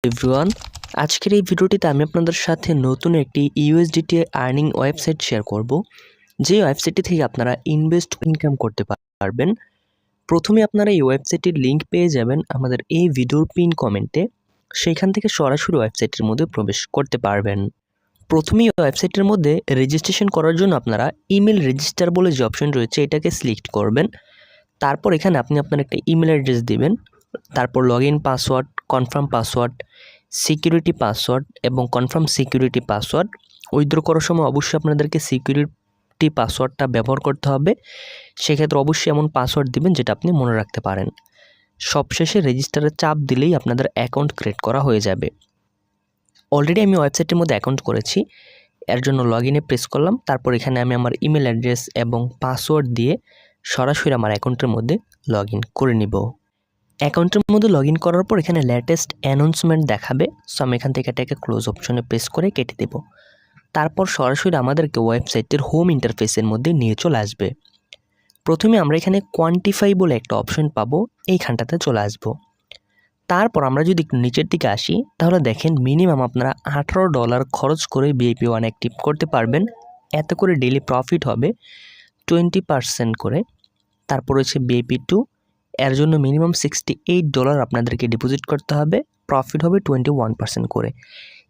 Everyone, আজকের এই ভিডিওটিতে আমি আপনাদের সাথে নতুন একটি ইউএসডিটি আর্নিং ওয়েবসাইট শেয়ার করব, যে ওয়েবসাইটটি থেকে আপনারা ইনকাম করতে পারবেন। প্রথমে আপনারা এই ওয়েবসাইটের লিঙ্ক পেয়ে যাবেন আমাদের এই ভিডিওর পিন কমেন্টে। সেইখান থেকে সরাসরি ওয়েবসাইটের মধ্যে প্রবেশ করতে পারবেন। প্রথমেই ওয়েবসাইটের মধ্যে রেজিস্ট্রেশন করার জন্য আপনারা ইমেল রেজিস্টার বলে যে অপশন রয়েছে এটাকে সিলেক্ট করবেন। তারপর এখানে আপনি আপনার একটা ইমেল অ্যাড্রেস দিবেন, তারপর login password, confirm password, security password এবং কনফার্ম সিকিউরিটি পাসওয়ার্ড। উইথড্র করার সময় অবশ্যই আপনাদেরকে সিকিউরিটি পাসওয়ার্ডটা ব্যবহার করতে হবে। সেক্ষেত্রে অবশ্যই এমন পাসওয়ার্ড দিবেন যেটা আপনি মনে রাখতে পারেন। সবশেষে রেজিস্টারে চাপ দিলেই আপনাদের অ্যাকাউন্ট ক্রিয়েট করা হয়ে যাবে। অলরেডি আমি ওয়েবসাইটের মধ্যে অ্যাকাউন্ট করেছি, এর জন্য লগইনে প্রেস করলাম। তারপর এখানে আমি আমার ইমেল অ্যাড্রেস এবং পাসওয়ার্ড দিয়ে সরাসরি আমার অ্যাকাউন্টের মধ্যে লগইন করে নিব। অ্যাকাউন্টের মধ্যে লগইন করার পর এখানে লেটেস্ট অ্যানাউন্সমেন্ট দেখাবে। সো আমি এখান থেকে এটাকে ক্লোজ অপশনে প্রেস করে কেটে দেব। তারপর সরাসরি আমাদেরকে ওয়েবসাইটের হোম ইন্টারফেসের মধ্যে নিয়ে চলে আসবে। প্রথমে আমরা এখানে কোয়ান্টিফাই বলে একটা অপশন পাবো, এইখানটাতে চলে আসব। তারপর আমরা যদি একটু নিচের দিকে আসি তাহলে দেখেন মিনিমাম আপনারা $18 খরচ করে VIP1 অ্যাক্টিভ করতে পারবেন। এত করে ডেইলি প্রফিট হবে 20% করে। তারপর হচ্ছে VIP2, এর জন্য মিনিমাম $68 আপনাদেরকে ডিপোজিট করতে হবে, প্রফিট হবে 21% করে।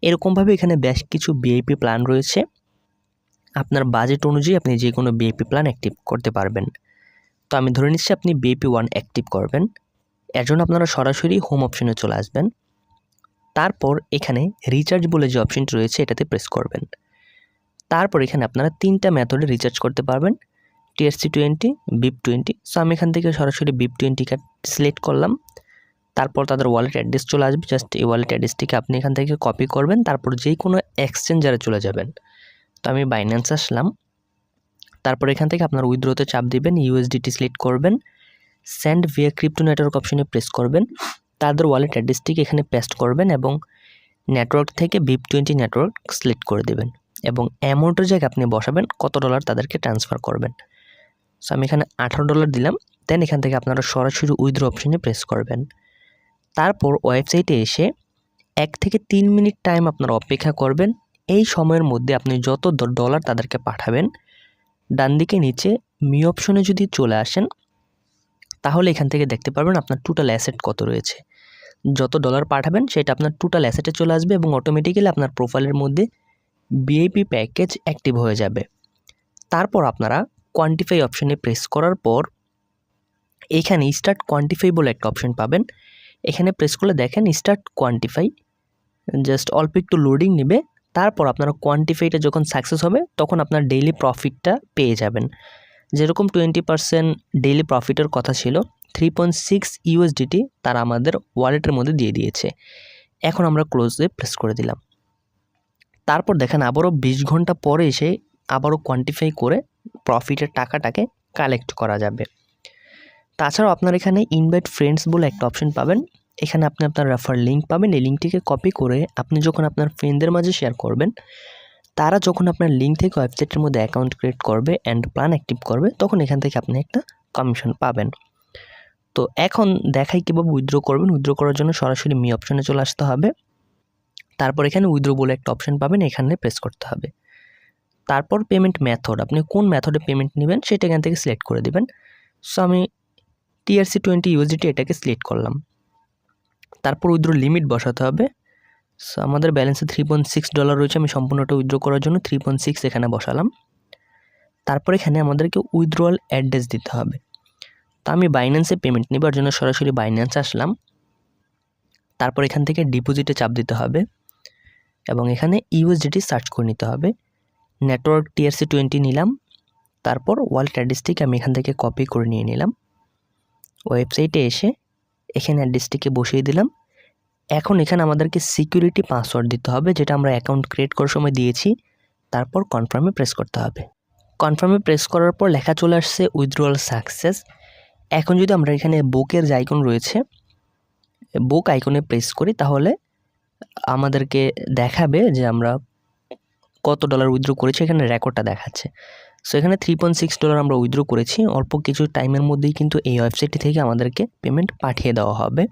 এরকমভাবে এখানে বেশ কিছু VIP প্ল্যান রয়েছে। আপনার বাজেট অনুযায়ী আপনি যে কোনো VIP প্ল্যান অ্যাক্টিভ করতে পারবেন। তো আমি ধরে নিচ্ছি আপনি VIP1 অ্যাক্টিভ করবেন। এর জন্য আপনারা সরাসরি হোম অপশনে চলে আসবেন। তারপর এখানে রিচার্জ বলে যে অপশনটি রয়েছে এটাতে প্রেস করবেন। তারপর এখানে আপনারা 3টা মেথডে রিচার্জ করতে পারবেন, TRC20, BIP20। সো আমি এখান থেকে সরাসরি BIP20 কার্ড সিলেক্ট করলাম। তারপর তাদের ওয়ালেট অ্যাড্রেস চলে আসবে, জাস্ট এই ওয়ালেট অ্যাড্রেসটিকে আপনি এখান থেকে কপি করবেন, তারপর যেই কোনো এক্সচেঞ্জারে চলে যাবেন। তো আমি বাইন্যান্স আসলাম। তারপর এখান থেকে আপনার উইথড্রোতে চাপ দিবেন, USDT সিলেক্ট করবেন, সেন্ড ভিয়া ক্রিপ্টো নেটওয়ার্ক অপশনে প্রেস করবেন। তাদের ওয়ালেট অ্যাড্রেসটিকে এখানে পেস্ট করবেন এবং নেটওয়ার্ক থেকে BIP20 নেটওয়ার্ক সিলেক্ট করে দেবেন এবং অ্যামাউন্টের জায়গায় আপনি বসাবেন কত ডলার তাদেরকে ট্রান্সফার করবেন। সো আমি এখানে $18 দিলাম। দেন এখান থেকে আপনারা সরাসরি উইথড্র অপশনে প্রেস করবেন। তারপর ওয়েবসাইটে এসে 1 থেকে 3 মিনিট টাইম আপনারা অপেক্ষা করবেন। এই সময়ের মধ্যে আপনি যত ডলার তাদেরকে পাঠাবেন, ডান দিকে নিচে মি অপশনে যদি চলে আসেন তাহলে এখান থেকে দেখতে পারবেন আপনার টোটাল অ্যাসেট কত রয়েছে। যত ডলার পাঠাবেন সেটা আপনার টোটাল অ্যাসেটে চলে আসবে এবং অটোমেটিক্যালি আপনার প্রোফাইলের মধ্যে VIP প্যাকেজ অ্যাক্টিভ হয়ে যাবে। তারপর আপনারা কোয়ান্টিফাই অপশনে প্রেস করার পর এখানে স্টার্ট কোয়ান্টিফাই বলে একটা অপশন পাবেন। এখানে প্রেস করলে দেখেন স্টার্ট কোয়ান্টিফাই, জাস্ট অল্প একটু লোডিং নেবে। তারপর আপনার কোয়ান্টিফাইটা যখন সাকসেস হবে তখন আপনার ডেইলি প্রফিটটা পেয়ে যাবেন। যেরকম 20% ডেইলি প্রফিটের কথা ছিল, 3.6 USDT তারা আমাদের ওয়ালেটের মধ্যে দিয়ে দিয়েছে। এখন আমরা ক্লোজে প্রেস করে দিলাম। তারপর দেখেন আবারও 20 ঘন্টা পরে এসে আবারও কোয়ান্টিফাই করে প্রফিটের টাকাটাকে কালেক্ট করা যাবে। তাছাড়াও আপনার এখানে ইনভাইট ফ্রেন্ডস বলে একটা অপশন পাবেন। এখানে আপনি আপনার রেফার লিঙ্ক পাবেন। এই লিঙ্কটিকে কপি করে আপনি যখন আপনার ফ্রেন্ডদের মাঝে শেয়ার করবেন, তারা যখন আপনার লিঙ্ক থেকে ওয়েবসাইটের মধ্যে অ্যাকাউন্ট ক্রিয়েট করবে অ্যান্ড প্ল্যান অ্যাক্টিভ করবে, তখন এখান থেকে আপনি একটা কমিশন পাবেন। তো এখন দেখাই কীভাবে উইথড্র করবেন। উইথড্র করার জন্য সরাসরি মি অপশনে চলে আসতে হবে। তারপর এখানে উইথড্র বলে একটা অপশন পাবেন, এখানে প্রেস করতে হবে। তারপর পেমেন্ট মেথড, আপনি কোন মেথডে পেমেন্ট নেবেন সেটা এখান থেকে সিলেক্ট করে দেবেন। সো আমি TRC20 USDT এটাকে সিলেক্ট করলাম। তারপর উইথড্র লিমিট বসাতে হবে। সো আমাদের ব্যালেন্সে $3.6 রয়েছে, আমি সম্পূর্ণটা উইথড্র করার জন্য 3.6 এখানে বসালাম। তারপর এখানে আমাদেরকে উইথড্রয়াল অ্যাড্রেস দিতে হবে। তো আমি বাইন্যান্সে পেমেন্ট নেবার জন্য সরাসরি বাইন্যান্স আসলাম। তারপর এখান থেকে ডিপোজিটে চাপ দিতে হবে এবং এখানে USDT সার্চ করে নিতে হবে। নেটওয়ার্ক TRC20 নিলাম। তারপর ওয়ালেট অ্যাড্রেসটিকে আমি এখান থেকে কপি করে নিয়ে নিলাম। ওয়েবসাইটে এসে এখানে অ্যাড্রেসটিকে বসিয়ে দিলাম। এখন এখানে আমাদেরকে সিকিউরিটি পাসওয়ার্ড দিতে হবে, যেটা আমরা অ্যাকাউন্ট ক্রিয়েট করার সময় দিয়েছি। তারপর কনফার্মে প্রেস করতে হবে। কনফার্মে প্রেস করার পর লেখা চলে আসছে উইথড্রয়াল সাকসেস। এখন যদি আমরা এখানে বুকের যে আইকন রয়েছে, বুক আইকনে প্রেস করি তাহলে আমাদেরকে দেখাবে যে আমরা কত ডলার উইথড্র করেছি, এখানে রেকর্ডটা দেখাচ্ছে। সো এখানে $3.6 আমরা উইথড্র করেছি। অল্প কিছু টাইমের মধ্যেই কিন্তু এই ওয়েবসাইটটি থেকে আমাদেরকে পেমেন্ট পাঠিয়ে দেওয়া হবে।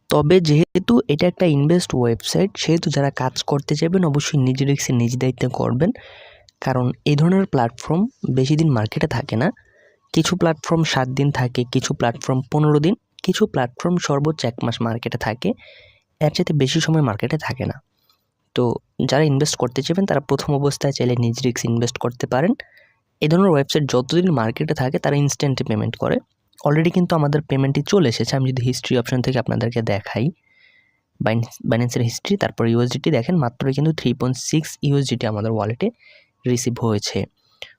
তবে যেহেতু এটা একটা ইনভেস্ট ওয়েবসাইট, সেহেতু যারা কাজ করতে চাইবেন অবশ্যই নিজ রিস্কে নিজ দায়িত্বে করবেন, কারণ এই ধরনের প্ল্যাটফর্ম বেশি দিন মার্কেটে থাকে না। কিছু প্ল্যাটফর্ম 7 দিন থাকে, কিছু প্ল্যাটফর্ম 15 দিন, কিছু প্ল্যাটফর্ম সর্বোচ্চ 1 মাস মার্কেটে থাকে, এর চাইতে বেশি সময় মার্কেটে থাকে না। তো যারা ইনভেস্ট করতে চাইবেন তারা প্রথম অবস্থায় চাইলে নিজ রিস্ক ইনভেস্ট করতে পারেন। এই ধরনের ওয়েবসাইট যতদিন মার্কেটে থাকে তারা ইনস্ট্যান্টলি পেমেন্ট করে। অলরেডি কিন্তু আমাদের পেমেন্টটি চলে এসেছে। আমি যদি হিস্ট্রি অপশন থেকে আপনাদেরকে দেখাই, বাইন্যান্সের হিস্ট্রি, তারপর ইউএসডিটি দেখেন মাত্রই কিন্তু 3.6 ইউএসডিটি আমাদের ওয়ালেটে রিসিভ হয়েছে।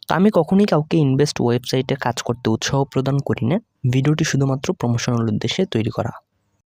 তো আমি কখনোই কাউকে ইনভেস্ট ওয়েবসাইটে কাজ করতে উৎসাহ প্রদান করি না। ভিডিওটি শুধুমাত্র প্রমোশনাল উদ্দেশ্যে তৈরি করা।